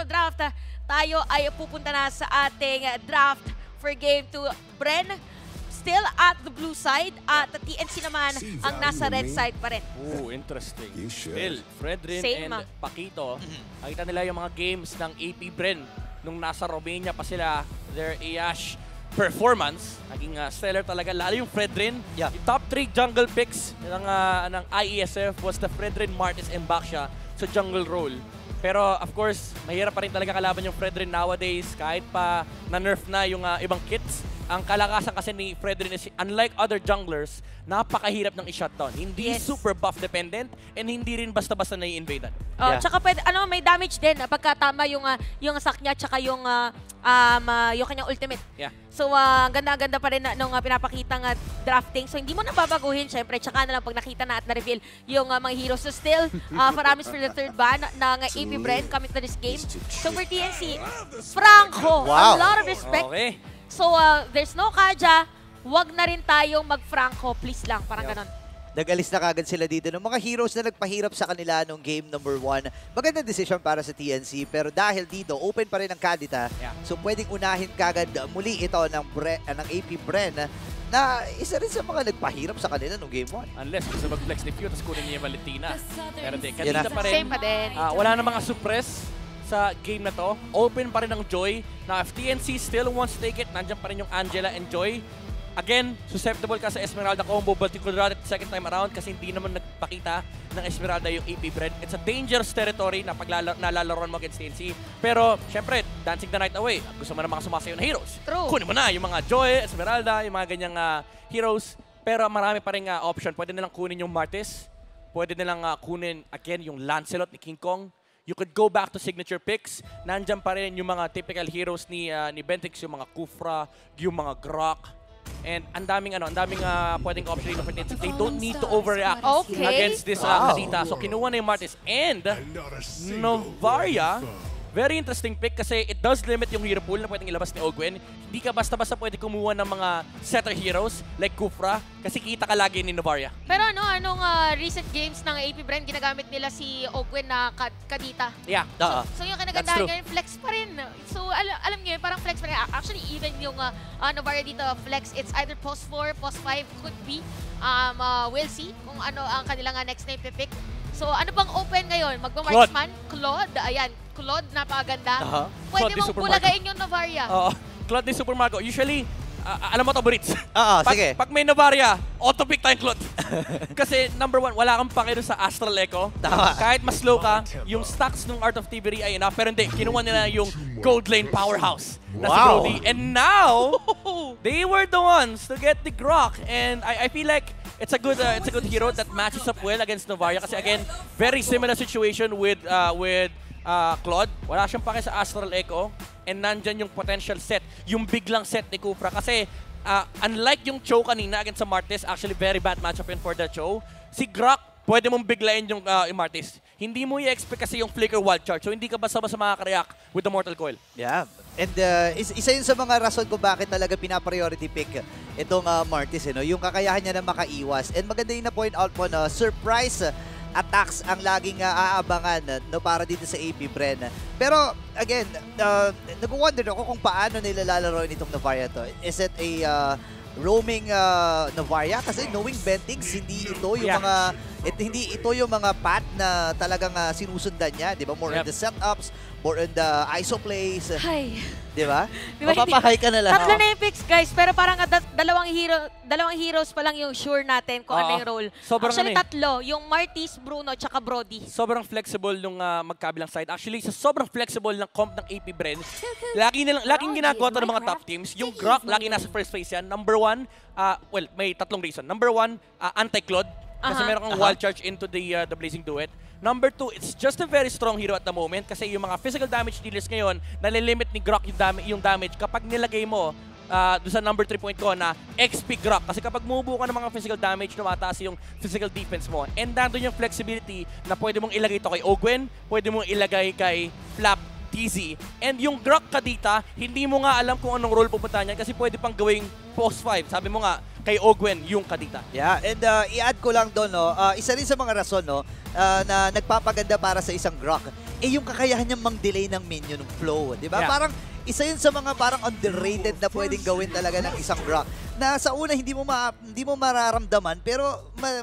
draft, tayo ay pupunta na sa ating draft for game 2. Bren, still at the blue side, at the TNC naman ang nasa red side pa rin. Ooh, interesting. Still, Fredrin Same, and Paquito, nakita nila yung mga games ng AP Bren nung nasa Romania pa sila. Their Ayash performance, naging stellar talaga. Lalo yung Fredrin. Yeah. Yung top 3 jungle picks ng IESF was the Fredrin, Martis, and Baksha sa jungle role. Pero of course, mahirap pa rin talaga kalaban yung Fredrin nowadays kahit pa na-nerf na yung ibang kits. Ang kalakasan kasi ni Fredrin is, unlike other junglers, napakahirap ng i-shutdown. Hindi super buff dependent and hindi rin basta-basta na-i-invadean. Tsaka pwede, may damage din pagka tama yung asak niya tsaka yung kanyang ultimate. Yeah. So, ganda-ganda pa rin nung pinapakitang drafting. So, hindi mo na babaguhin, syempre. Tsaka na lang pag nakita na at na-reveal yung mga heroes. So, still, paramis for the third ban ng AP Bren coming to this game. So, for TNC, Franco, a lot of respect. Okay. So, there's no Kaja. Wag na rin tayong mag-Franco. Please lang, parang ganon. Nag-alis na kagad sila dito ng mga heroes na nagpahirap sa kanila nung game number 1. Magandang decision para sa TNC, pero dahil dito, open pa rin ang Kadita. So pwedeng unahin kagad muli ito ng AP Bren na isa rin sa mga nagpahirap sa kanila nung game 1. Unless gusto mag-flex ni Pew, tapos kunin niya yung Valentina. Pero di, kanina pa rin. Same pa din. Wala na mga suppress sa game na to. Open pa rin ang Joy. Now, if TNC still wants to take it, nandiyan pa rin yung Angela and Joy. Again, susceptible ka sa Esmeralda combo, but you could run it second time around kasi hindi naman nagpakita ng Esmeralda yung AP Bren. It's a dangerous territory na nalalaroan mo against TNC. Pero, syempre, dancing the night away. Gusto mo na mga sumasayo na heroes. True. Kunin mo na yung mga Joy, Esmeralda, yung mga ganyang heroes. Pero marami pa rin option. Pwede nilang kunin yung Martis. Pwede nilang kunin, again, yung Lancelot ni King Kong. You could go back to signature picks. Nandyan pa rin yung mga typical heroes ni Bentix, yung mga Kufra, yung mga Grok. And ang daming pwedeng option dito for TNC. They don't need to overreact against this Kadita. So kinuha na yung Martis and Novaria. Very interesting pick kasi it does limit yung hero pool na pwedeng ilabas ni Ogwen. Hindi ka basta-basta pwede kumuha ng mga setter heroes like Kufra kasi kita ka lagi ni Novaria. Pero anong recent games ng AP Bren, ginagamit nila si Ogwen na Kadita. Yeah. So yung kinagandahan ngayon, flex pa rin. So alam niyo, parang flex pa rin. Actually, even yung Novaria dito, flex, it's either post 4, post 5, could be. We'll see kung ano ang kanilang next na ipipick. So ano bang open ngayon? Magpa-marksman? Claude. Ayan, Claude, napakaganda. Pwede mong bulagain yung Novaria. Claude ni Super Marco. Usually, alam mo to, Brits. Sige. Pag may Novaria, auto-pick tayong Claude. Kasi number 1, wala kang pakiro sa Astral Echo. Kahit mas slow ka, yung stacks ng Art of Thievery ay enough. Pero hindi, kinuha nila yung Gold Lane Powerhouse na si Brody. And now, they were the ones to get the Grok. And I feel like it's a good hero that matches up well against Novaria. Kasi again, very similar situation with Claude. Wala siyang pake sa Astral Echo. And nandyan yung potential set, yung biglang set ni Kufra. Kasi unlike yung Cho kanina against sa Martis, actually very bad matchup yun for the Cho. Si Grok, pwede mong biglayin yung Martis. Hindi mo i-expect kasi yung Flicker Wild Charge. So hindi ka basta-basta makaka-react with the Mortal Coil. Yeah. And isa yun sa mga rason kung bakit talaga pina-priority pick itong Martis. Yung kakayahan niya na makaiwas. And maganda yung na-point out mo na surprise attacks ang laging aabangan para dito sa AP Bren. Pero again, nag-wonder ako kung paano nila lalaroin itong Novaria to. Is it a roaming Novaria? Kasi knowing Bentix, hindi ito yung mga path na talagang sinusundan niya, 'di ba? More on the setups, more on the ISO plays. Hay. 'Di ba? Mapapahay ka na lang. Tatlo na yung picks, guys, pero parang dalawang heroes pa lang yung sure natin kung ano yung role. Actually, tatlo. Yung Martis, Bruno, tsaka Brody. Sobrang flexible nung magkabilang side. Actually, sobrang flexible ng comp ng AP Bren. Laging ginagawa to ng mga top teams. Yung Grok, lagi nasa first phase yan. Number 1, well, may tatlong reason. Number 1, anti-Cloud. Kasi meron kang wild charge into the Blazing Duet. Number 2, it's just a very strong hero at the moment kasi yung mga physical damage dealers ngayon, nalilimit ni Grok yung damage kapag nilagay mo doon sa number 3 point ko na XP Grok. Kasi kapag mubuo ka ng mga physical damage, tumataas yung physical defense mo. And nandun yung flexibility na pwede mong ilagay ito kay Ogwen, pwede mong ilagay kay Flap, TZ. And yung Grok Kadita, hindi mo nga alam kung anong role pupunta niyan kasi pwede pang gawing post 5. Sabi mo nga, kay Ogwen yung Kadita. Yeah, and i-add ko lang doon, isa rin sa mga rason na nagpapaganda para sa isang Grok eh yung kakayahan niya mang-delay ng minion flow, di ba? Yeah. Parang isa yun sa mga parang underrated na pwedeng gawin talaga ng isang Grok. Na sa una hindi mo mararamdaman pero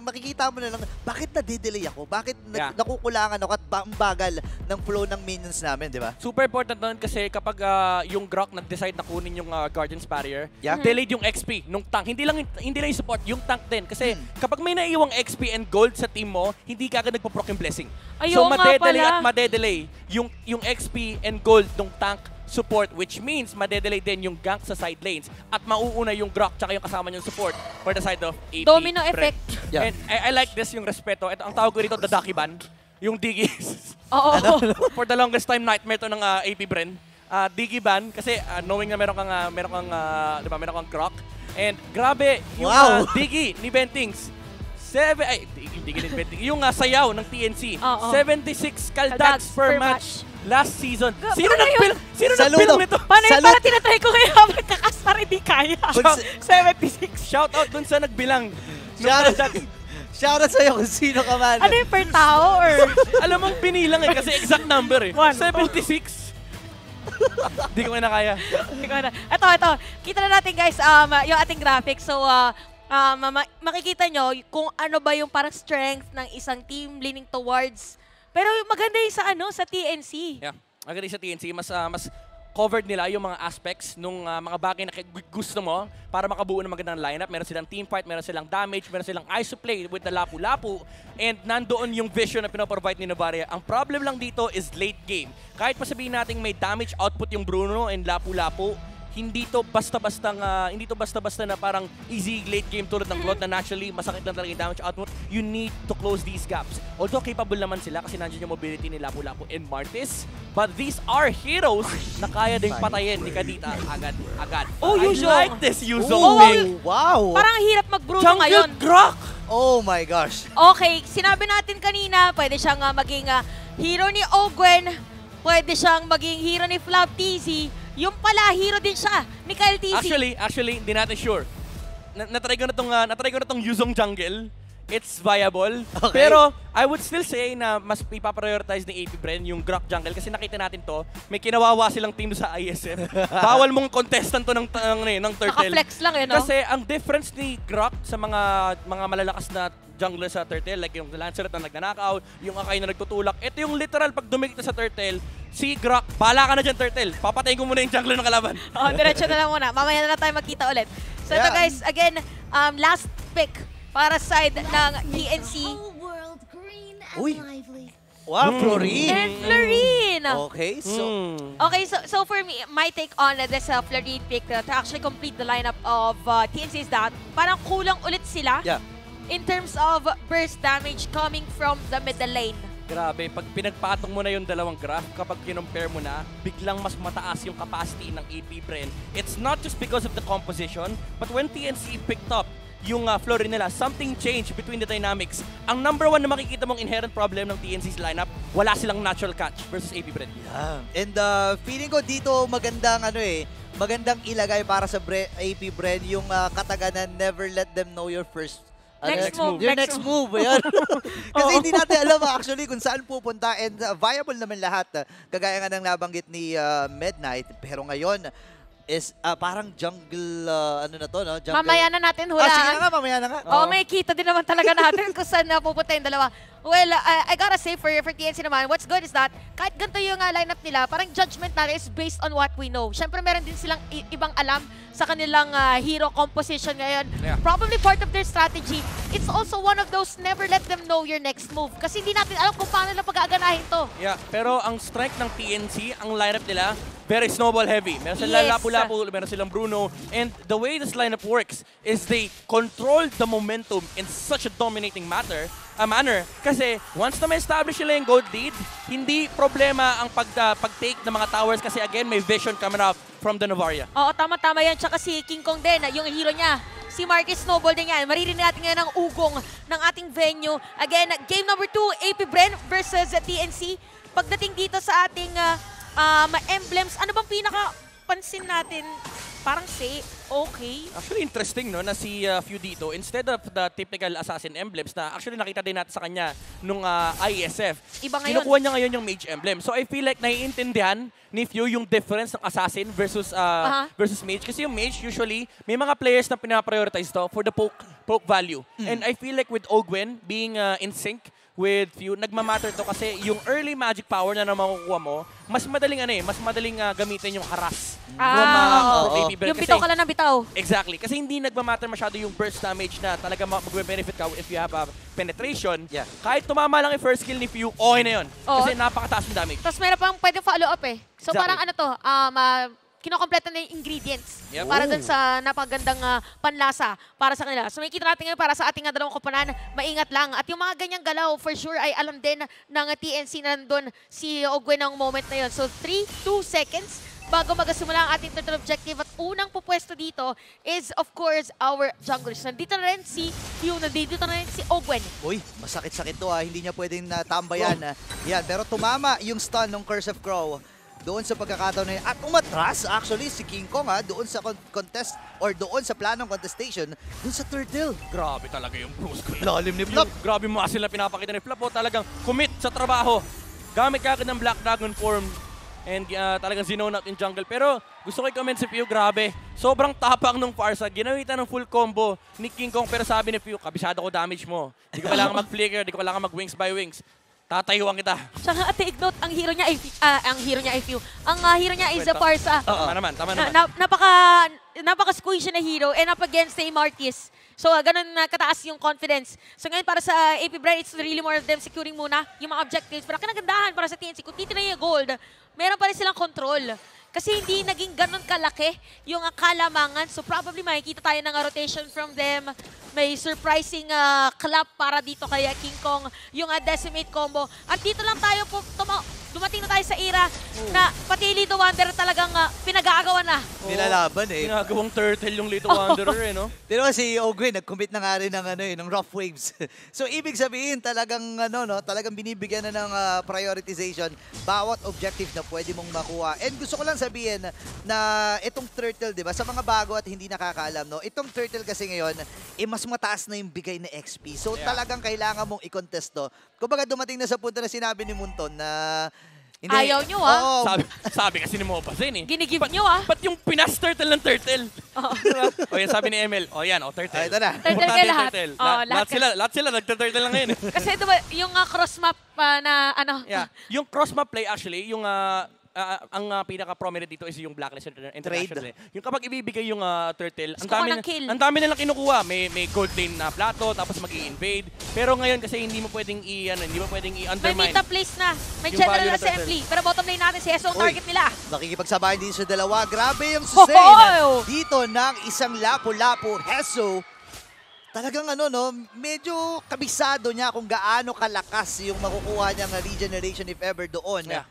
makikita mo na lang bakit na-delay ako? Bakit nakukulangan ako at ang bagal ng flow ng minions namin, di ba? Super important nun kasi kapag yung Grok nag-decide na kunin yung Guardian's Barrier, Yeah. delayed yung XP nung tank. Hindi lang yung support, yung tank din. Kasi kapag may naiiwang XP and gold sa team mo, hindi ka agad nagpo-proc yung blessing. Ayaw So nga madedelay pala. at madedelay yung XP and gold ng tank support, which means madedelay din yung gank sa side lanes at mauuna yung Grok tsaka yung kasama niyong support for the side of AP. Domino Brent. effect. Yeah. And I like this, yung respeto. Ito, ang tawag ko rito, the Ducky Ban. Yung Diggy. Oo. For the longest time, nightmare to ng AP Bren. Diggy ban, kasi knowing na meron kang Grok. And grabe, yung Wow. Diggy ni Bentings. Diggy ni Bentings. Yung sayaw ng TNC. Oo. 76 Kaldags kaldags per per match last season. Sino paano yun? Sino Saludo. nag-film nito? Paano yun? Salute. Para tinatry ko ngayon habang kakasar, hindi kaya. Shout- 76. Shout out dun sa nagbilang. Shoutout sa'yo kung sino ka man. Ano yung per tao or? Alam mong binilang kasi exact number eh. One. 76. Di ko na kaya. Ito. Kita na natin guys yung ating graphics. So, makikita nyo kung ano ba yung parang strength ng isang team leaning towards. Pero maganda yung sa TNC. Yeah. Agad sa TNC, mas covered nila yung mga aspects nung mga bagay na gusto mo para makabuo ng magandang lineup. Meron silang teamfight, meron silang damage, meron silang isoplay with the lapu-lapu, and nandoon yung vision na pinaprovide ni Novaria. Ang problem lang dito is late game. Kahit pa sabihin natin may damage output yung Bruno and lapu-lapu, hindi to basta-basta na parang easy late game tulad ng Claude na naturally masakit lang talaga yung damage output. You need to close these gaps. Although capable naman sila kasi nandiyan yung mobility ni Lapu-Lapu and Martis, but these are heroes na kaya ding patayin ni Kadita agad. Oh, I Yuzong. like this Yuzong Oh, pick. wow! Parang hirap mag-Bruno Jungle ngayon. Grok! Oh my gosh. Okay, sinabi natin kanina, pwede siyang maging hero ni Ogwen, pwede siyang maging hero ni Flab TZ, yung pala, hero din siya ni Kyle TZ. Actually, hindi natin sure. Natry ko na tong Yuzong Jungle. It's viable. Okay. Pero I would still say na mas ipaprioritize ni AP Bren yung Grok Jungle kasi nakita natin to, may kinawawa silang team sa ISM. Bawal mong contestant to ng Turtle. Naka-flex lang no? Kasi ang difference ni Grok sa mga malalakas na jungler sa Turtle, like yung Lancelot na nagnanakaw, yung Akai na nagtutulak, ito yung literal pag dumikit sa Turtle, si Grok, bala ka na dyan Turtle, papatayin ko muna yung jungler ng kalaban. Diretso na lang muna. Mamaya na tayo magkita ulit. So ito Yeah. guys, again, last pick para side ng TNC. Uy. Wow, Florine. And Florine! Okay, so... Okay, so for me, my take on this Florine pick to actually complete the lineup of TNC is that parang kulang ulit sila Yeah. in terms of burst damage coming from the middle lane. Grabe, pag pinagpatong mo na yung dalawang graph, kapag kinompare mo na, biglang mas mataas yung capacity ng AP Bren. It's not just because of the composition, but when TNC picked up yung Florine nila, something changed between the dynamics. Ang number one na makikita mong inherent problem ng TNC's lineup, wala silang natural catch versus AP Bren. Yeah. And feeling ko dito magandang magandang ilagay para sa AP Bren yung kataganan, never let them know your first Next move. Your next move. Ayan. Kasi hindi natin alam actually kung saan pupunta and viable naman lahat. Kagaya nga ng nabanggit ni Midnight. Pero ngayon is parang jungle, na to, no? Jungle. Mamaya na natin Sige na hulaan. nga, mamaya na nga. Oo, may kita din naman talaga natin kung saan pupunta yung dalawa. Well, I gotta say for TNC naman, what's good is that kahit ganito yung lineup nila, parang judgment natin is based on what we know. Siyempre, meron din silang ibang alam sa kanilang hero composition ngayon. Yeah. Probably part of their strategy. It's also one of those never let them know your next move. Kasi hindi natin alam kung paano na pag-aaganahin to. Yeah, pero ang strength ng TNC, ang lineup nila, very snowball heavy. Meron silang Yes. Lapu-Lapu, meron silang Bruno. And the way this lineup works is they control the momentum in such a dominating manner. Kasi once na ma-establish nila yung gold lead, hindi problema ang pag-take ng mga towers kasi again, may vision coming up from the Novaria. Oo, tama-tama yan. Tsaka si King Kong din, yung hero niya. Si Marcus Snowball din yan. Maririnig natin ngayon ang ugong ng ating venue. Again, game number 2, AP Bren versus TNC. Pagdating dito sa ating emblems, ano bang pinaka-pansin natin parang say, okay. Actually, interesting no na si Few dito, instead of the typical assassin emblems na actually nakita din natin sa kanya nung ISF, Iba ngayon. kinukuha niya ngayon yung mage emblem. So I feel like naiintindihan ni Few yung difference ng assassin versus versus mage. Kasi yung mage, usually, may mga players na pinaprioritize to for the poke value. And I feel like with Ogwen being in sync with Few, nagmamatter to kasi yung early magic power na makukuha mo, mas madaling gamitin yung harass from AP Bren. Yung bitaw ka lang ng bitaw. Exactly. Kasi hindi nagmamatter masyado yung burst damage na talaga magbe-benefit ka if you have penetration. Yeah. Kahit tumama lang yung first skill ni Few, okay na yun. Kasi napakataas yung damage. Tapos meron pang pwedeng follow up eh. So Exactly. parang ano to, kinokompleto na yung ingredients Yep. para dun sa napagandang panlasa para sa kanila. So makikita natin ngayon para sa ating dalawang koponan, maingat lang. At yung mga ganyang galaw, for sure ay alam din ng TNC na nandun si Ogwen ng moment na yun. So 3-2 seconds bago magasimula ang ating third objective. At unang pupwesto dito is of course our junglers. Nandito na rin si Hugh, nandito na rin si Ogwen. Uy, masakit-sakit to hindi niya pwedeng tambayan. Yan, pero tumama yung stun ng Curse of Crow doon sa pagkakataon na yun. At umatras actually si King Kong doon sa contest or doon sa planong contestation doon sa turtle. Grabe talaga yung Bruce Queen. Lalim ni Flop. Grabe mo sila pinapakita ni Flop. Talagang commit sa trabaho. Gamit kagad ng Black Dragon form. And talagang zinone out yung jungle. Pero gusto ko i-comment si Few, grabe. Sobrang tapang nung Farsa. Ginawitan ng full combo ni King Kong. Pero sabi ni Few, kabisado ko damage mo. Di ko kailangan mag-flicker, di ko kailangan mag-wings by wings. Tatayuan kita. Tsaka take note, ang hero niya ay Few. Ang hero niya is Farsa. Tama naman. Napaka-squishy na hero and up against si Martis. So, ganun na kataas yung confidence. So, ngayon para sa AP Bren, it's really more of them securing muna yung mga objectives. Pero ang kinagandahan para sa TNC, kung titignan yung gold, meron pa rin silang control. Kasi hindi naging ganun kalaki yung kalamangan. So, probably makikita tayo ng rotation from them. May surprising clap para dito kay King Kong, yung decimate combo. At dito lang tayo dumating na tayo sa era na pati Lido Wanderer talagang pinag-aagawan na. Nilalaban Ginagawang turtle yung Little Wanderer Pero si Ogwen nag-commit na nga rin ng rough waves. So ibig sabihin talagang talagang binibigyan na ng prioritization bawat objective na pwede mong makuha. And gusto ko lang sabihin na itong turtle, 'di ba? Sa mga bago at hindi nakakaalam, itong turtle kasi ngayon mas mataas na yung bigay na XP. So talagang kailangan mong i-contest to. Kumbaga dumating na sa punto na sinabi ni Munton na hindi, ayaw nyo sabi kasi ni Mopazen Ginigib nyo Ba't yung pinas turtle ng turtle? O yan sabi ni ML, turtle. Ito na. Turtle kay lahat. Lahat sila nagta-turtle lang ngayon. Kasi diba, yung cross map na Yeah. Yung cross map play actually, yung ang pinaka-prominent dito is yung Blacklist International. Yung kapag ibibigay yung turtle, ang dami nilang kinukuha. May gold lane na plato, tapos mag-i-invade. Pero ngayon kasi hindi mo pwedeng i-undermine. May meta place na. May yung general value ng assembly. Pero bottom lane natin si Heso ang target nila. Nakikipagsabayan din sa dalawa. Grabe yung sustain dito ng isang lapu-lapu. Heso, talagang medyo kabisado niya kung gaano kalakas yung makukuha niyang regeneration if ever doon. Yeah.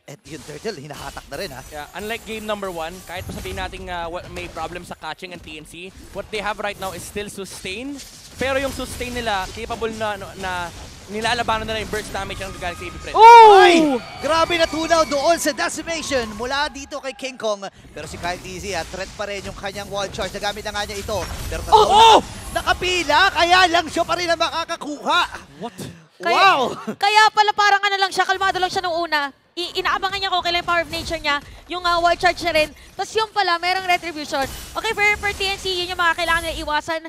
At yung turtle, hinahatak na rin Yeah, unlike game number 1, kahit pa sabihin natin may problem sa catching and TNC, what they have right now is still sustain. Pero yung sustain nila, capable na nilalabanan nila yung burst damage ng gagaling sa AP Bren. Ay! Grabe na tunaw doon sa decimation mula dito kay King Kong. Pero si Kyle TZ, threat pa rin yung kanyang wall charge. Nagamit na nga niya ito. Pero nakapila, kaya lang siya pa rin ang makakakuha. What? Wow! Kaya pala parang lang siya, kalmado lang siya nung una. Inaabangan niya kung kailan yung power of nature niya, yung wall charge niya rin. Tapos yung pala, merong retribution. Okay, for TNC, yun yung mga kailangan nila iwasan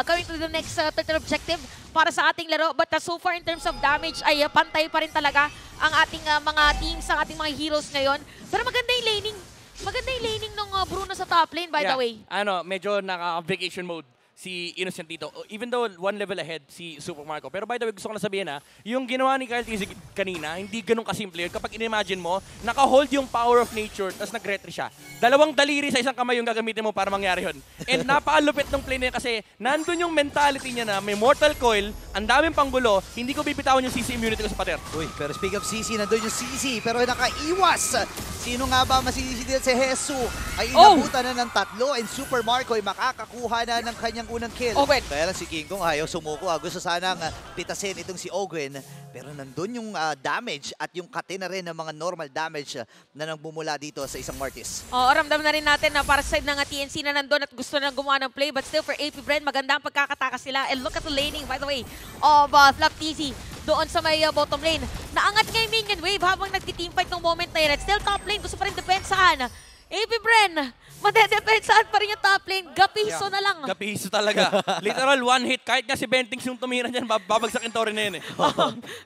going to the next third objective para sa ating laro. But so far in terms of damage, ay pantay pa rin talaga ang ating mga teams, ang ating mga heroes ngayon. Pero maganda yung laning. Maganda yung laning ng Bruno sa top lane, by the way. Medyo naka-vacation mode si Innocent dito. Even though one level ahead si Super Marco. Pero by the way, gusto ko na sabihin yung ginawa ni Kyle TZ kanina, hindi ganun kasimple yun. Kapag in-imagine mo, naka-hold yung power of nature, tapos nag-retry siya. Dalawang daliri sa isang kamay yung gagamitin mo para mangyari yun. And napakalupit ng play niya kasi nandun yung mentality niya na may Mortal Coil, ang daming panggulo, hindi ko bibitawan yung CC immunity ko sa pader. Uy, pero speak of CC, nandun yung CC, pero nakaiwas Sino nga ba masisisi dito? Si Hesu ay inabutan na ng 3 and Super Marco ay makakakuha na ng kanyang unang kill. Owen. Kaya lang si King Kong ayaw sumuko. Gusto sanang pitasin itong si Owen. Pero nandun yung damage at yung kate na rin ng mga normal damage na nang bumula dito sa isang Martis. Ramdam na rin natin na para sa side ng TNC na nandun at gusto na gumawa ng play. But still for AP Bren, maganda ang pagkakatakas nila. And look at the laning, by the way, of Flaptz doon sa may bottom lane. Naangat nga yung minion wave habang nagti-teamfight ng moment na yun. At still top lane, gusto pa rin depensahan. AP Bren, madedepensahan pa rin yung top lane. Gapiso na lang. Gapiso talaga. Literal one hit. Kahit nga si Bentings yung tumira dyan, babagsakin to rin na yun eh.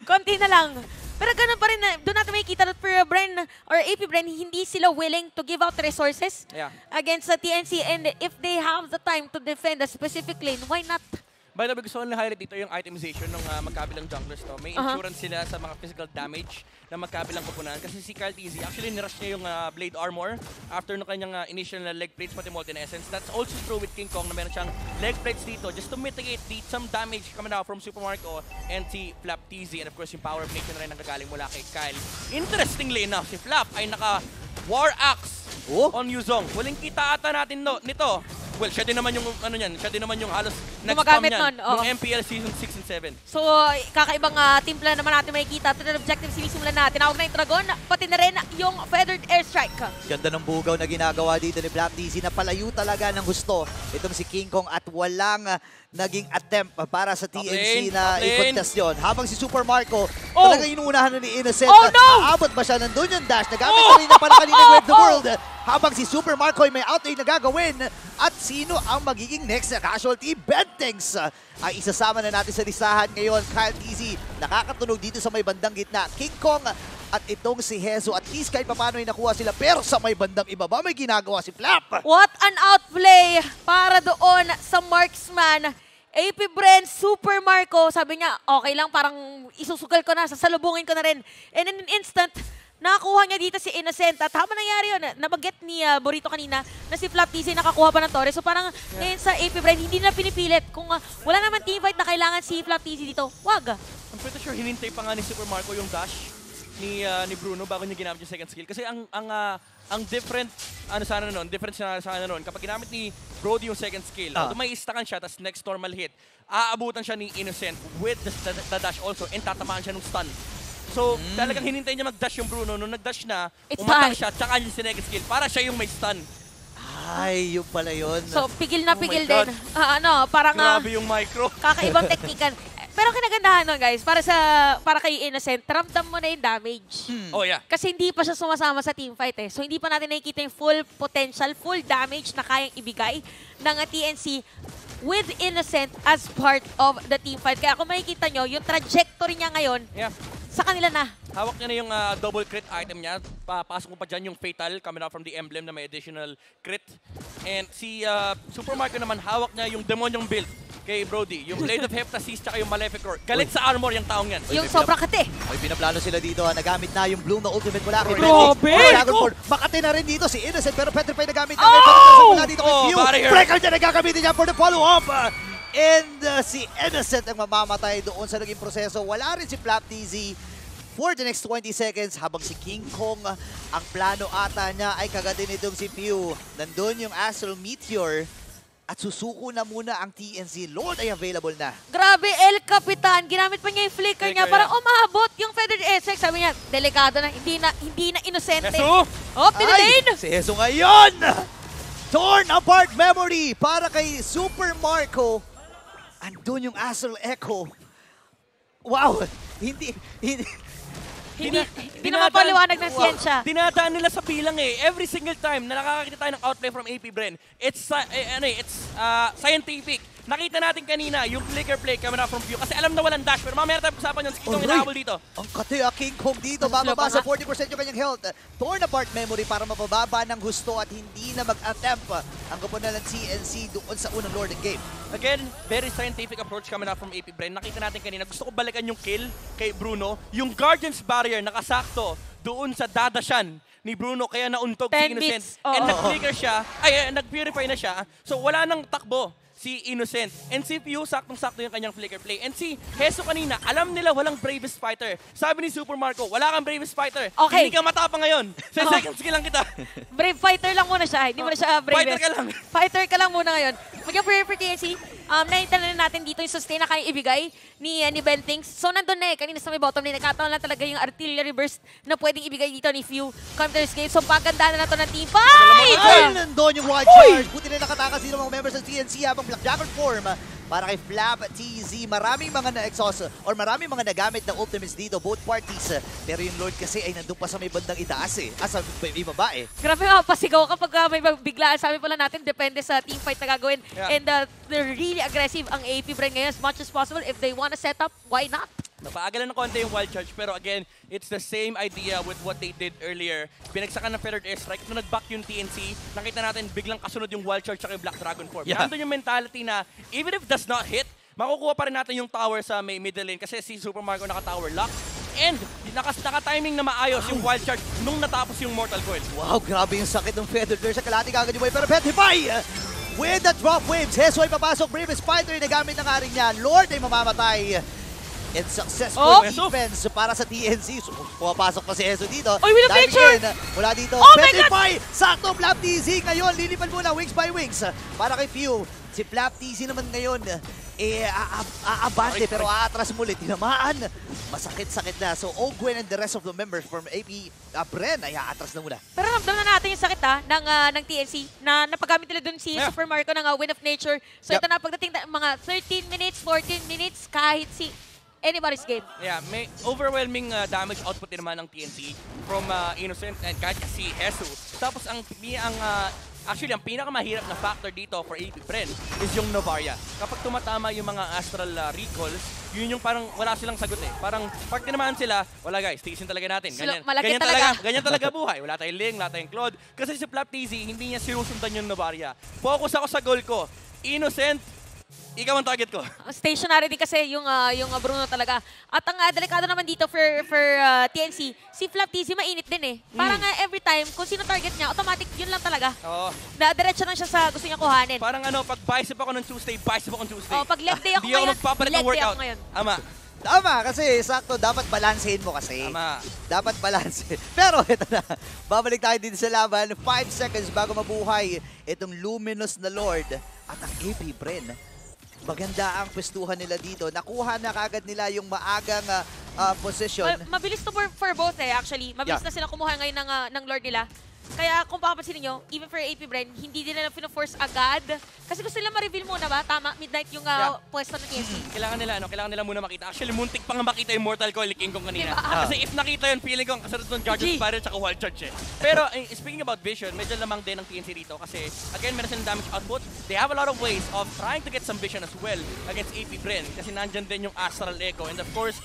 Konti na lang. Pero ganun pa rin, doon natin makikita that for Bren or AP Bren, hindi sila willing to give out resources against the TNC. And if they have the time to defend a specific lane, why not? By the way, gusto ko na highlight dito yung itemization ng magkabilang junglers to. May insurance sila sa mga physical damage na magkabilang kupunan. Kasi si Carl TZ, actually nirush niya yung blade armor after ng kanyang initial leg plates pati molten essence. That's also true with King Kong na meron siyang leg plates dito just to mitigate some damage coming out from Super Marco and si Flap TZ. And of course, yung power of nature na rin nanggagaling mula kay Kyle. Interestingly enough, si Flap ay naka War Axe on Yuzong. Walang kita ata natin nito. Well, siya din naman yung siya din naman yung halos nag-spam niyan ng MPL Season 6 and 7. So, kakaibang timpla naman natin makikita. Ito na objective sinisimulan natin. Tinawag na yung Dragon, pati na rin yung Feathered Airstrike. Ganda ng bugaw na ginagawa dito ni Flaptz. Napalayo talaga ng gusto itong si King Kong at walang naging attempt para sa TNC na i-contest yun. Habang si Super Marco, talaga inuunahan na ni Innocent. Aabot ba siya? Nandun yung dash. Nagamit kanina para kanina Web the World. Habang si Super Marco ay may outlay na gagawin. At sino ang magiging next na casualty? Bentings ay isasama na natin sa listahan ngayon. Kyle TZ nakakatunog dito sa may bandang gitna. King Kong at itong si Hesu. At least kahit paano ay nakuha sila. Pero sa may bandang ibaba may ginagawa si Flap. What an outplay para doon sa marksman. AP Bren, Super Marco, sabi niya, okay lang, parang isusugal ko na, sasalubungin ko na rin. And in an instant, nakakuha niya dito si Innocent. At habang nangyari yun, nabaget ni Burrito kanina na si Flaptz nakakuha pa ng Torres. So parang ngayon sa AP Bren, hindi na pinipilit. Kung wala naman teamfight na kailangan si Flaptz dito, wag. I'm pretty sure hinintay pa nga ni Super Marco yung dash ni Bruno bago niya ginamit yung second skill. Kasi ang different difference sana noon kapag ginamit ni Brody yung second skill, may stackan siya tapos next normal hit, aabutan siya ni Innocent with the dash also and tatamaan siya ng stun. So talagang hinintay niya mag-dash yung Bruno. Nung nag-dash na, umatak siya, tsaka yung second skill para siya yung may stun. Ay, yung pala yun. So pigil na pigil din. Parang grabe yung micro. Kakaibang teknikan. Pero kinagandahan nun guys, para kay Innocent, ramdam mo na yung damage. Oh yeah. Kasi hindi pa siya sumasama sa teamfight eh. So hindi pa natin nakikita yung full potential, full damage na kayang ibigay ng TNC with Innocent as part of the teamfight. Kaya kung makikita nyo, yung trajectory niya ngayon, sa kanila na. Hawak niya na yung double crit item niya. Papasok mo pa dyan yung Fatal coming out from the emblem na may additional crit. And si Super Marco naman, hawak niya yung Demonyong build kay Brody. Yung Blade of Heptasis tsaka yung Maleficor. Galit sa armor yung taong yan. Yung sobrang kate. May pinaplano sila dito. Nagamit na yung Bloom na ultimate mula kay Grabe! Makati na rin dito si Innocent pero Petrify nagamit na rin mula dito kay Pew. Breaker niya nagagamitin niya for the follow-up. And si Innocent ang mamamatay doon sa naging proseso. Wala rin si Flaptz for the next 20 seconds habang si King Kong ang plano ata niya ay kagatin itong si Pew. Nandun yung Astral Meteor at susuko na muna ang TNC. Lord ay available na. Grabe, El Capitan. Ginamit pa niya yung flicker niya para umabot yung Feathered Airstrike. Sabi niya, delikado na, hindi na inosente. Hesu! Pinilane! Si Hesu ngayon! Torn apart memory para kay Super Marco. Andun yung Astral Echo. Wow! Hindi na mapaliwanag ng siyensya. Dinadaan nila sa bilang eh. Every single time na nakakakita tayo ng outplay from AP Bren, it's scientific. Nakita natin kanina yung flicker play camera from view kasi alam na walang dash pero mamaya tayo pag-usapan yung skitong inahabol dito. Ang kate King Kong dito, bababa sa 40% yung kanyang health. Torn apart memory para mapababa ng gusto at hindi na mag-attempt ang kupunan ng TNC doon sa unang Lord game. Again, very scientific approach coming out from AP Bren. Nakita natin kanina, gusto ko balikan yung kill kay Bruno. Yung Guardian's Barrier nakasakto doon sa dadasyan ni Bruno kaya nauntog si Innocent. And nag-flicker siya, nag-purify na siya. So wala nang takbo si Innocent. And si Pew, saktong-sakto yung kanyang flicker play. And si Heso kanina, alam nila walang bravest fighter. Sabi ni Super Marco, wala kang bravest fighter. Okay. Hindi ka matapang ngayon. 10 seconds skill lang kita. Brave fighter lang muna siya. Hindi mo na siya bravest. Fighter ka lang. Fighter ka lang muna ngayon. Mag-prayer for TNC. Nakita na natin dito yung sustain na kayang ibigay ni Bentings. So nandun na kanina sa may bottom lane. Nagkataon lang talaga yung artillery burst na pwedeng ibigay dito ni Few. Come to escape. So paganda na to ng team fight! Ay, nandun yung wild charge. Buti na nakatakas dito mga members ng TNC habang Black Dragon form para kay Flap TZ. Maraming mga na-exhaust or maraming mga nagamit na ultimates dito, both parties. Pero yung Lord kasi ay nandun pa sa may bandang itaas sa ibaba Grabe nga, pasigaw kapag may biglaan. Sabi pala natin, depende sa team fight na gagawin. Yeah. And they're really aggressive ang AP Bren ngayon as much as possible. If they wanna set up, why not? Napaagalan ng konti yung wild charge, pero again, it's the same idea with what they did earlier. Pinagsakan ng feathered airstrike, nung nag-back yung TNC, nakita natin biglang kasunod yung wild charge at yung Black Dragon form. Yeah. Nandun yung mentality na even if does not hit, makukuha pa rin natin yung tower sa may middle lane kasi si Super Marco naka-tower lock. And naka-timing na maayos yung wild charge nung natapos yung Mortal Coil. Wow, grabe yung sakit ng feather there sa kalati kagad yung way. Pero Petrify! With the drop waves, Heso ay papasok. Bravest fighter, nagamit na nga rin niya. Lord ay mamamatay. And successful defense para sa TNC. So, pumapasok pa si Heso dito. Oy, with a Diving picture! in, mula dito. Oh my Petrify! Sakto, Flap TZ. Ngayon, lilipad muna wings by wings. Para kay Few. Si Flap TZ naman ngayon, aabante pero aatras muli. Tinamaan. Masakit-sakit na. So, Ogwen and the rest of the members from AP Bren ay aatras na muna. Pero ramdam na natin yung sakit ng TNC na napagamit nila dun si Super Marco ng Wind of Nature. So ito na pagdating mga 13 minutes, 14 minutes, kahit si anybody's game. Yeah, may overwhelming damage output din naman ng TNC from Innocent and kahit si Hesu. Tapos actually, ang pinakamahirap na factor dito for AP Bren is yung Novaria. Kapag tumatama yung mga astral recalls, yun yung parang wala silang sagot Parang pag tinamaan sila, wala guys, tiisin talaga natin. Ganyan talaga buhay. Wala tayong Ling, wala tayong Claude. Kasi si Flap TZ, hindi niya sinusundan yung Novaria. Focus ako sa goal ko. Innocent, ikaw ang target ko. Stationary din kasi yung Bruno talaga. At ang delikado naman dito for TNC, si Flap TZ mainit din Parang every time, kung sino target niya, automatic yun lang talaga. Oo. Diretso lang siya sa gusto niya kuhanin. Parang pag bicep ako ng Tuesday, bicep ako ng Tuesday. Pag leg day ako Hindi ako magpapalit ng workout. Ama. Tama, kasi sakto, dapat balansehin mo kasi. Tama. Dapat balanse. Pero ito na, babalik tayo dito sa laban. 5 seconds bago mabuhay itong Luminous na Lord at ang AP Bren. Maganda ang pwestuhan nila dito. Nakuha na kagad nila yung maagang position. Mabilis to for both actually. Mabilis na sila kumuha ngayon ng Lord nila. Kaya kung papapansin niyo, even for AP Bren, hindi din nila pina-force agad. Kasi gusto nila ma-reveal muna ba? Tama, midnight yung pwesto ng TNC. Kailangan nila muna makita. Actually, muntik pa nga makita yung Mortal Coil ni King Kong kanina. Kasi if nakita yun, feeling ko ang kasunod ng Guardian Spiral at Wild Charge Pero speaking about vision, medyo lamang din ng TNC dito. Kasi again, meron silang damage output. They have a lot of ways of trying to get some vision as well against AP Bren. Kasi nandyan din yung Astral Echo. And of course,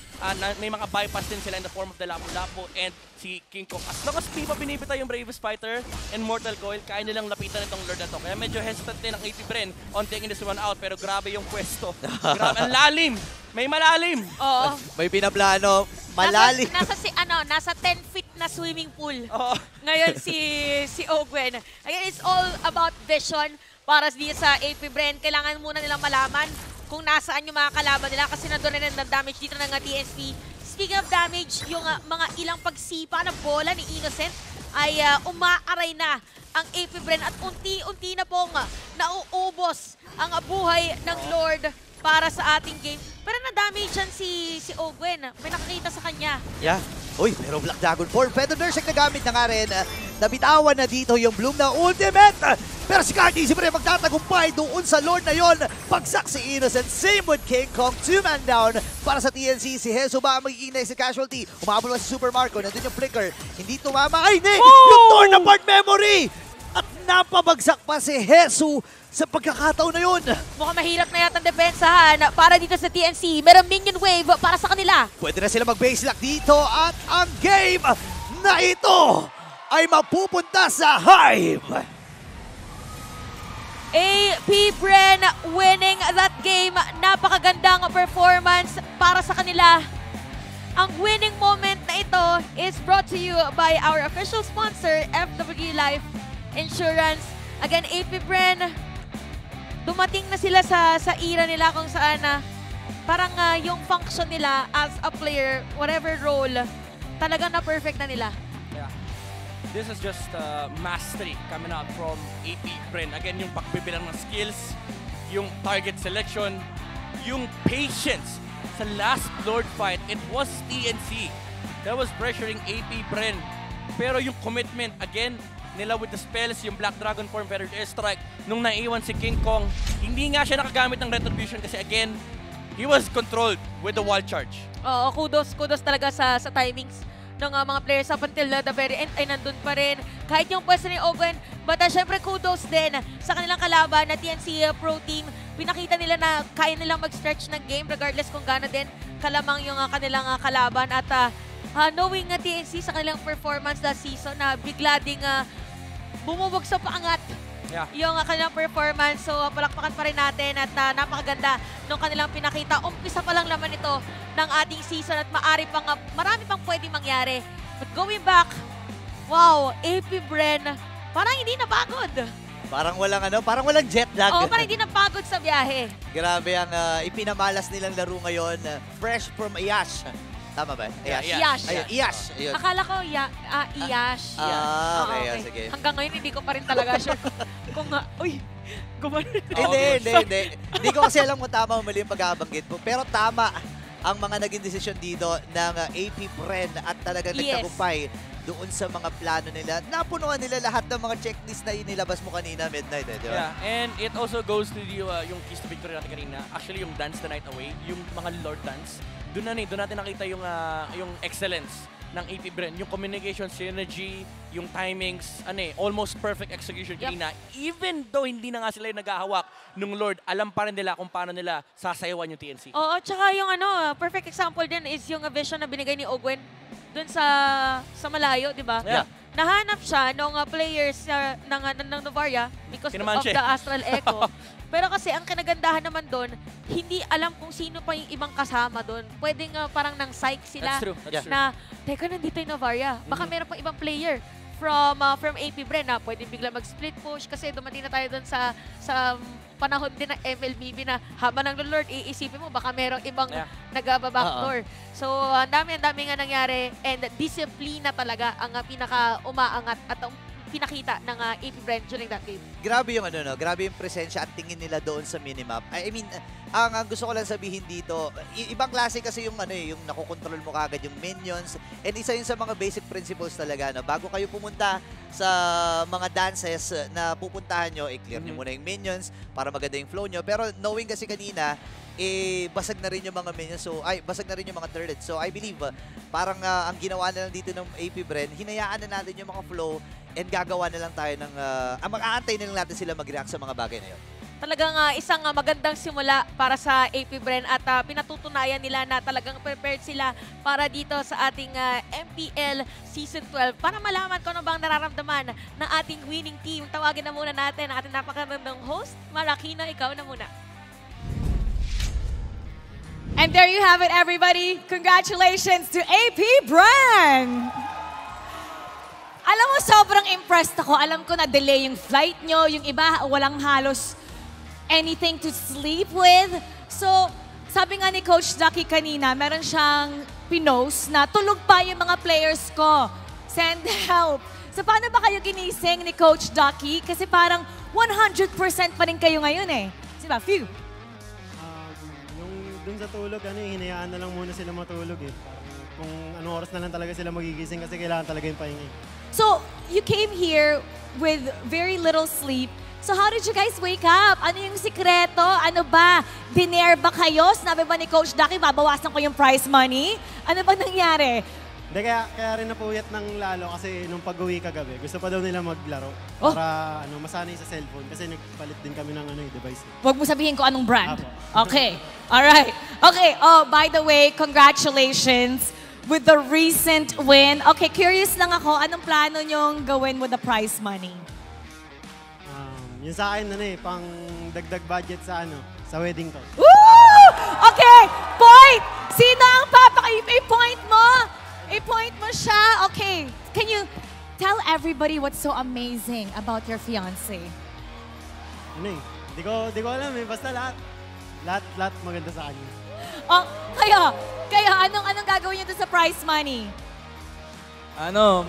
may mga bypass din sila in the form of the Lapu-Lapu and si King Kong. As long as di pa pinipita yung Bravest Fighter and Mortal Coil, kaya nilang lapitan itong Lord na to. Kaya medyo hesitant din ang AP Bren on taking this one out, pero grabe yung pwesto. Grabe, ang lalim! May malalim! Oo. May pinaplano, malalim. Nasa 10 feet na swimming pool. Oo. Ngayon si Ogwen. Again, it's all about vision para sa AP Bren. Kailangan muna nilang malaman kung nasaan yung mga kalaban nila kasi nandun rin ang damage dito ng TSP. Speaking of damage, yung mga ilang pagsipa ng bola ni Innocent ay umaaray na ang AP Bren at unti-unti na pong nauubos ang buhay ng Lord para sa ating game. Pero na-damage yan si Ogwen. May nakakita sa kanya. Yeah. Uy, pero Black Dragon form. Feather Nurse nagamit na nga rin. Nabitawan na dito yung Bloom na ultimate. Pero si Cardi, siyempre magtatagumpay doon sa Lord na yon. Pagsak si Innocent. Same with King Kong. 2-man down para sa TNC. Si Heso ba ang magiging next casualty? Umabol ba si Super Marco? Nandun yung flicker. Hindi tumama. Ay, hindi! Yung torn apart memory! At napabagsak pa si Heso sa pagkakataon na yun. Mukhang mahirap na yata ang depensahan para dito sa TNC. Merong minion wave para sa kanila. Pwede na sila mag-base lock dito at ang game na ito ay mapupunta sa Hive. AP Bren winning that game. Napakagandang performance para sa kanila. Ang winning moment na ito is brought to you by our official sponsor, FWD Life Insurance. Again, AP Bren, dumating na sila sa era nila kung saan parang yung function nila as a player, whatever role, talagang na-perfect na nila. Yeah. This is just mastery coming out from AP Bren. Again, yung pagbibilang ng skills, yung target selection, yung patience. Sa last Lord fight, it was TNC that was pressuring AP Bren. Pero yung commitment, again, nila with the spells, yung Black Dragon form, Feathered Airstrike, nung naiwan si King Kong, hindi nga siya nakagamit ng Retribution kasi again, he was controlled with the wall charge. Oo, kudos talaga sa timings ng mga players up until the very end ay nandun pa rin. Kahit yung pwesto ni Owen, but syempre kudos din sa kanilang kalaban na TNC Pro Team. Pinakita nila na kaya nilang mag-stretch ng game regardless kung gaano din kalamang yung kanilang kalaban. At knowing TNC sa kanilang performance last season na bigla ding bumubog sa paangat yung kanilang performance. So palakpakan pa rin natin at napakaganda nung kanilang pinakita. Umpisa pa lang naman ito ng ating season at marami pang pwedeng mangyari. But going back, wow, AP Bren, parang hindi napagod. Parang walang jet lag. Oo, parang hindi napagod sa biyahe. Grabe ang ipinamalas nilang laro ngayon. Fresh from Iash. Tama ba? Iash. Ayun, Iash. Ayun. Akala ko Iash. Okay, sige. Hanggang ngayon hindi ko pa rin talaga sure kung gumano. Hindi ko kasi alam kung tama o mali yung pagkabanggit mo. Pero tama ang mga naging desisyon dito ng AP Bren at talagang nagtagumpay doon sa mga plano nila. Napunuan nila lahat ng mga checklist na inilabas mo kanina, Midnight, di ba? Yeah, and it also goes to yung keys to victory natin kanina. Actually, yung Dance the Night Away, yung mga Lord Dance, doon natin nakita yung excellence ng AP Bren. Yung communication, synergy, yung timings, almost perfect execution kanina. Even though hindi na nga sila yung naghahawak nung Lord, alam pa rin nila kung paano nila sasayawan yung TNC. Oo, tsaka yung perfect example din is yung vision na binigay ni Ogwen dun sa malayo, di ba? Yeah. Nahanap siya ng players ng Novaria because of the Astral Echo. Pero kasi ang kinagandahan naman doon, hindi alam kung sino pa yung ibang kasama doon. Pwedeng parang nang psych sila. That's true. That's true. Na, teka, nandito yung Novaria. Baka meron pang ibang player from AP Bren na pwedeng bigla mag-split push kasi dumating na tayo doon sa panahon din ng MLBB na habang ng Lord, iisipin mo baka merong ibang nag-backdoor. So, ang dami nga nangyari and disiplina talaga ang pinaka-umaangat at pinakita ng AP Bren during that game. Grabe yung grabe yung presensya at tingin nila doon sa minimap. I mean, ang gusto ko lang sabihin dito, ibang klase kasi yung yung nakokontrol mo kagad yung minions. And isa yun sa mga basic principles talaga, bago kayo pumunta sa mga dances na pupuntahan nyo, i-clear nyo muna yung minions para maganda yung flow nyo. Pero knowing kasi kanina, basag na rin yung mga minions, basag na rin yung mga turrets. So I believe, parang ang ginawa na lang dito ng AP Bren, hinayaan na natin yung mga flow and gagawa na lang tayo ng, mag-aantay na lang natin sila mag-react sa mga bagay na yun. Talagang isang magandang simula para sa AP Bren at pinatutunayan nila na talagang prepared sila para dito sa ating MPL Season 12 para malaman kung ano bang nararamdaman ng ating winning team. Tawagin na muna natin ang ating napakagandang host. Marakina, ikaw na muna. And there you have it, everybody. Congratulations to AP Bren! Alam mo, sobrang impressed ako. Alam ko na delay yung flight nyo. Yung iba, walang halos anything to sleep with. So, sabi nga ni Coach Ducky kanina, meron siyang pinost na tulog pa yung mga players ko. Send help. So, paano ba kayo ginising ni Coach Ducky? Kasi parang 100% pa rin kayo ngayon eh. Diba? Phew. Dun sa tulog, hinayaan na lang muna sila matulog eh. Kung anong oras na lang talaga sila magigising kasi kailangan talaga yung pahinga. So, you came here with very little sleep. So, how did you guys wake up? Ano yung sikreto? Ano ba? Diner ba kayo? Sinabi ba ni Coach Ducky, babawasan ko yung prize money? Ano ba nangyari? Hindi, kaya rin napuyat ng lalo kasi nung pag-uwi kagabi, gusto pa daw nila maglaro para masanay sa cellphone kasi nagpalit din kami ng device. Huwag mo sabihin ko anong brand. Apo. Okay. Alright. Okay. Oh, by the way, congratulations with the recent win. Okay, curious lang ako, anong plano nyong gawin with the prize money? Yun sa akin, pang dagdag budget sa wedding ko. Woo! Okay, point! Sino ang i-point mo? I-point mo siya. Okay, can you tell everybody what's so amazing about your fiancé? Di ko alam eh. Basta lahat maganda sa kanya. Oh, kaya anong gagawin niyo doon sa prize money?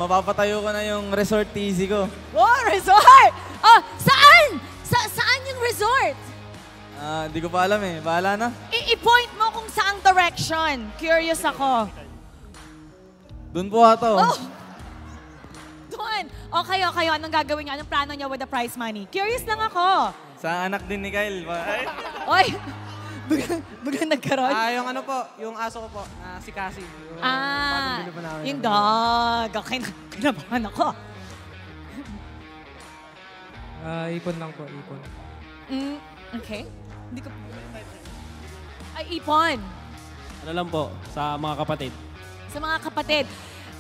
Mapapatayo ko na yung resort TZ ko. Oh, resort! Oh, saan? Saan yung resort? Di ko pa alam eh. Bahala na. I-point mo kung saang direction. Curious ako. Doon po ato. Oh! Doon. O kayo, anong gagawin niyo? Anong plano niyo with the prize money? Curious lang ako. Sa anak din ni Kyle. Oy! Bagang nagkaroon. Yung ano po, yung aso ko po, si Cassie. Yung bagong bili po namin. Yung dog. Okay, kinabahan ako. Ipon lang po, ipon. Okay. Hindi ko... Ay, ipon. Ano lang po, sa mga kapatid. Sa mga kapatid.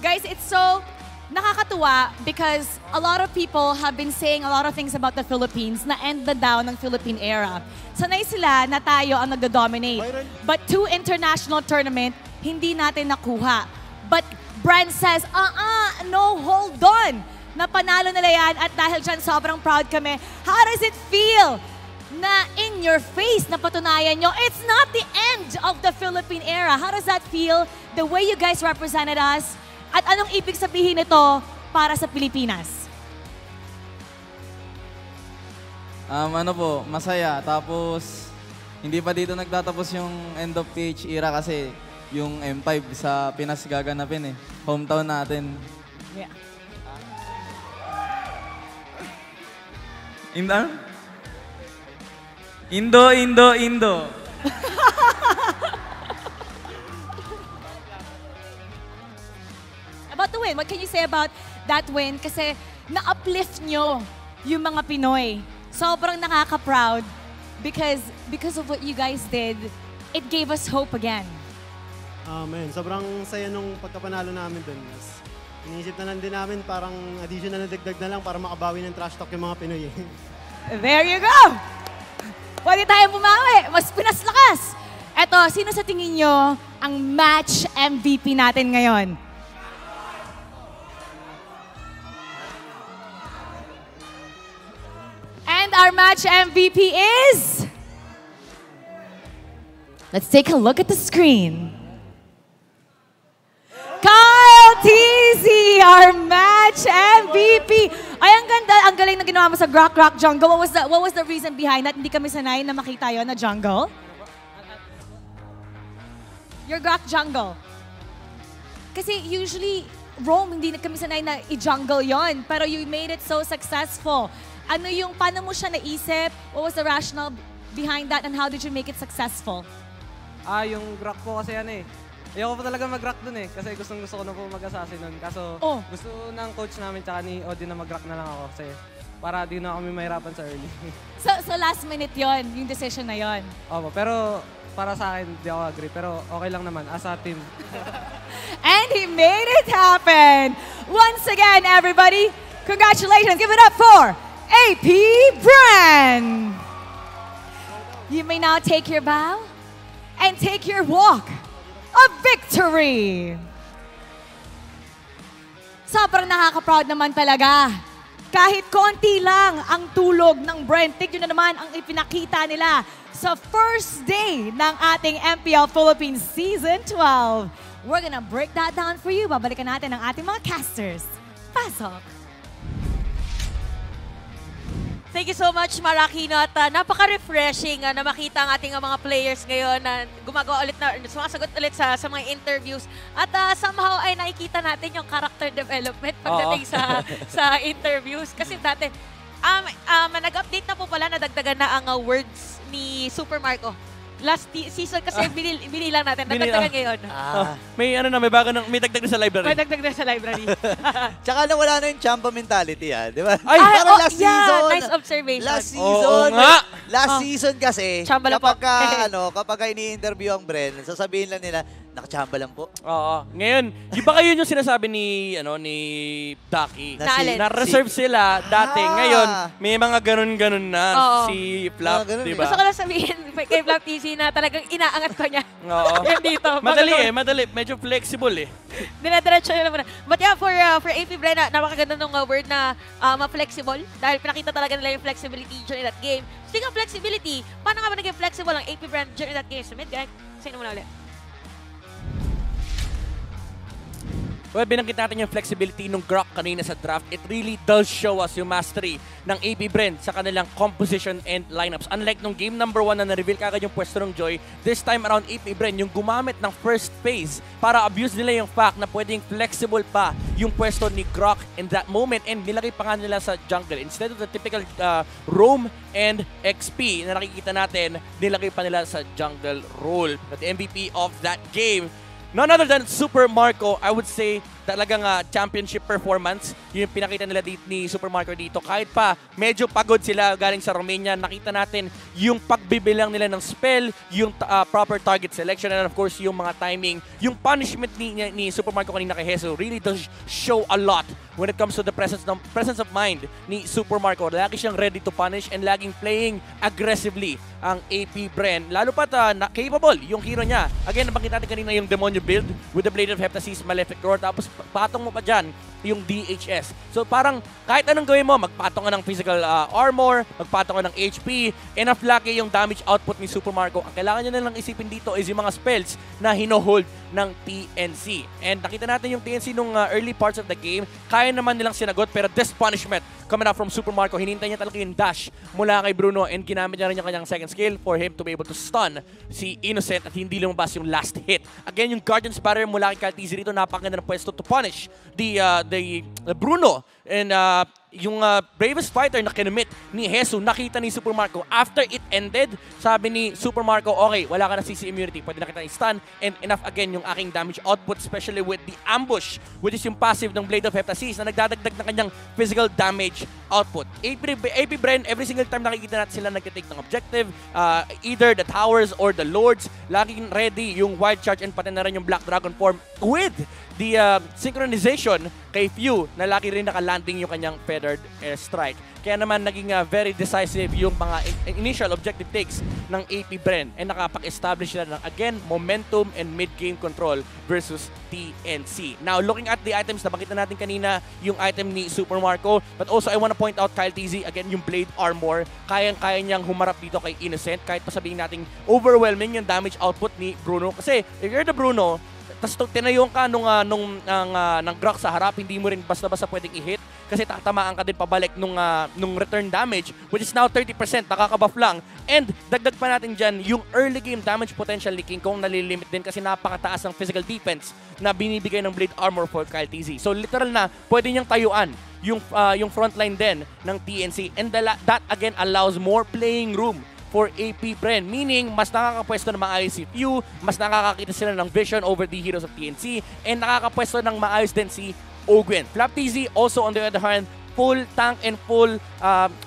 Guys, it's so nakakatuwa because a lot of people have been saying a lot of things about the Philippines na end na daw ng Philippine era. Sanay sila na tayo ang nagdo-dominate. But 2 international tournament, hindi natin nakuha. But Brand says, no, hold on. Napanalo nila yan at dahil dyan sobrang proud kami. How does it feel na in your face na patunayan nyo, it's not the end of the Philippine era. How does that feel? The way you guys represented us? At anong ibig sabihin nito para sa Pilipinas? Masaya. Tapos, hindi pa dito nagtatapos yung end of PH era kasi yung M5 sa Pinas gaganapin eh. Hometown natin. Yeah. Indo. About the win, what can you say about that win? Kasi na-uplift nyo yung mga Pinoy. Sobrang nakaka-proud because of what you guys did, it gave us hope again. Amen. Sobrang saya nung pagkapanalo namin dun. Iniisip na lang din namin parang additional na dagdag na lang para makabawi ng trash talk yung mga Pinoy. There you go! Pwede tayong bumawi. Mas pinaslakas. Eto, sino sa tingin nyo ang match MVP natin ngayon? And our match MVP is... Let's take a look at the screen. Kyle TZ, our match MVP. Ay, ang ganda, ang galing na ginawa mo sa Rock Jungle. What was the reason behind that? Hindi kami sanay na makita yon na jungle? Your Rock Jungle. Kasi usually, Rome, hindi na kami sanay na i-jungle yon. Pero you made it so successful. Paano mo siya naisip? What was the rationale behind that and how did you make it successful? Yung rock po kasi yan eh. Ayoko po talaga mag-rock dun eh. Kasi gusto ko na po mag-assassin nun. Kaso gusto ng coach namin tsaka ni Odin na mag-rock na lang ako. Kasi para di na kami mahirapan sa early. So last minute yon, yung decision na yon. Opo, pero para sa akin, di ako agree. Pero okay lang naman, as a team. And he made it happen! Once again, everybody, congratulations! Give it up for AP Bren! You may now take your bow and take your walk of victory! Sobrang nakaka-proud naman talaga. Kahit konti lang ang tulog ng Bren. Tignan na naman ang ipinakita nila sa first day ng ating MPL Philippines Season 12. We're gonna break that down for you. Babalikan natin ang ating mga casters. Pasok! Thank you so much, Marakino. At napaka-refreshing na makita ang ating mga players ngayon na gumagawa ulit na, sumasagot ulit sa mga interviews. At somehow ay nakikita natin yung character development pagdating sa interviews. Kasi dati, nag-update na po pala, nadagdagan na ang words ni Super Marco. Last season kasi binilang natin, nadagdagan ngayon. May dagdag na sa library. May dagdag na sa library. Tsaka nawala na yung Chamba mentality, di ba? Ay, parang last yeah, season. nice observation. Last season kasi, Chamba lang po. kapag ini-interview ang Bren, sasabihin lang nila, nakachamba lang po. Oo. Ngayon, di ba kayo yung sinasabi ni Ducky? Na-reserve sila dati. Ngayon, may mga ganun-ganun na si Flap, di ba? Gusto ko lang sabihin kay Flap TC na talagang inaangat ko niya. Oo. Dito. Madali. Medyo flexible eh. Dinadiretso nyo naman. But yeah, for AP Bren, napakaganda nung word na ma-flexible. Dahil pinakita talaga nila yung flexibility during that game. Speaking of flexibility, paano nga ba naging flexible ang AP Brand during that game? So mid guy, sa'yo na muna ulit. Well, binanggit natin yung flexibility ng Grok kanina sa draft. It really does show us yung mastery ng AP Brand sa kanilang composition and lineups. Unlike nung game number 1 na na-reveal kagad yung pwesto ng Joy, this time around AP Brand yung gumamit ng first phase para abuse nila yung fact na pwedeng flexible pa yung pwesto ni Grok in that moment and nilagay pa nga nila sa jungle. Instead of the typical roam and XP na nakikita natin, nilagay pa nila sa jungle role. But the MVP of that game, none other than Super Marco, I would say talagang championship performance. Yun yung pinakita nila ni Super Marco dito. Kahit pa medyo pagod sila galing sa Romania, nakita natin yung pagbibilang nila ng spell, yung proper target selection, and of course yung mga timing. Yung punishment ni Super Marco kanina kay Heso really does show a lot when it comes to the presence of mind ni Super Marco. Lagi siyang ready to punish and laging playing aggressively ang AP Bren. Lalo pat capable yung hero niya. Again, nabanggit natin kanina yung Demonyo build with the Blade of Heptasis, Malefic Roar, tapos patong mo pa dyan yung DHS. So parang kahit anong gawin mo, magpatong ka ng physical armor, magpatong ka ng HP, enough laki yung damage output ni Super Marco. Ang kailangan nyo na lang isipin dito is yung mga spells na hino-hold ng TNC. And nakita natin yung TNC nung early parts of the game, kaya naman nilang sinagot, pero this punishment coming out from Super Marco, hinintay niya talaga yung dash mula kay Bruno and ginamit niya rin yung kanyang second skill for him to be able to stun si Innocent at hindi lumabas yung last hit. Again, yung Guardian's Barrier mula kay Caltizi rito, napakaganda ng pwesto to punish the Bruno. And yung bravest fighter na kinumit ni Hesu, nakita ni Super Marco. After it ended, sabi ni Super Marco, okay, wala ka na CC immunity. Pwede na kita i-stun. And enough again yung aking damage output, especially with the ambush, which is yung passive ng Blade of Heptasis na nagdadagdag na kanyang physical damage output. AP Bren, every single time nakikita natin sila nag-take ng objective, either the towers or the lords, laging ready yung wild charge and pati na rin yung Black Dragon form with the synchronization kay Few na lagi rin nakalanding yung kanyang feathered airstrike. Kaya naman naging very decisive yung mga initial objective takes ng AP Bren and nakapag-establish sila ng again momentum and mid-game control versus TNC. Now looking at the items, nabakita natin kanina yung item ni Super Marco, but also I want to point out Kyle TZ, again yung Blade Armor, kayang-kaya niyang humarap dito kay Innocent kahit pa sabihin natin overwhelming yung damage output ni Bruno. Kasi if you're the Bruno, tapos tinayon ka ng Grok sa harap, hindi mo rin basta-basta pwedeng i-hit kasi tatamaan ka din pabalik nung return damage, which is now 30%, nakaka-buff lang. And dagdag pa natin dyan yung early game damage potential ni King Kong nalilimit din kasi napakataas ng physical defense na binibigay ng Blade Armor for Kyle TZ. So literal na pwede niyang tayuan yung frontline din ng TNC, and that again allows more playing room for AP Bren, meaning mas nakakapwesto ng maayos si Few, mas nakakakita sila ng vision over the heroes of TNC, and nakakapwesto ng maayos din si Ogwen. Flap TZ also on the other hand, full tank and full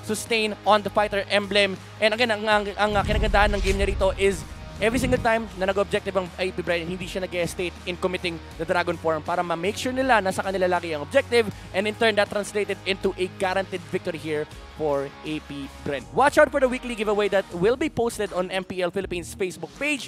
sustain on the fighter emblem. And again, ang kinagandahan ng game niya rito is every single time na nag-objective ang AP Bren, hindi siya nag-hesitate in committing the Dragon form para ma-make sure nila na sa kanila lagi ang objective, and in turn that translated into a guaranteed victory here for AP Bren. Watch out for the weekly giveaway that will be posted on MPL Philippines Facebook page.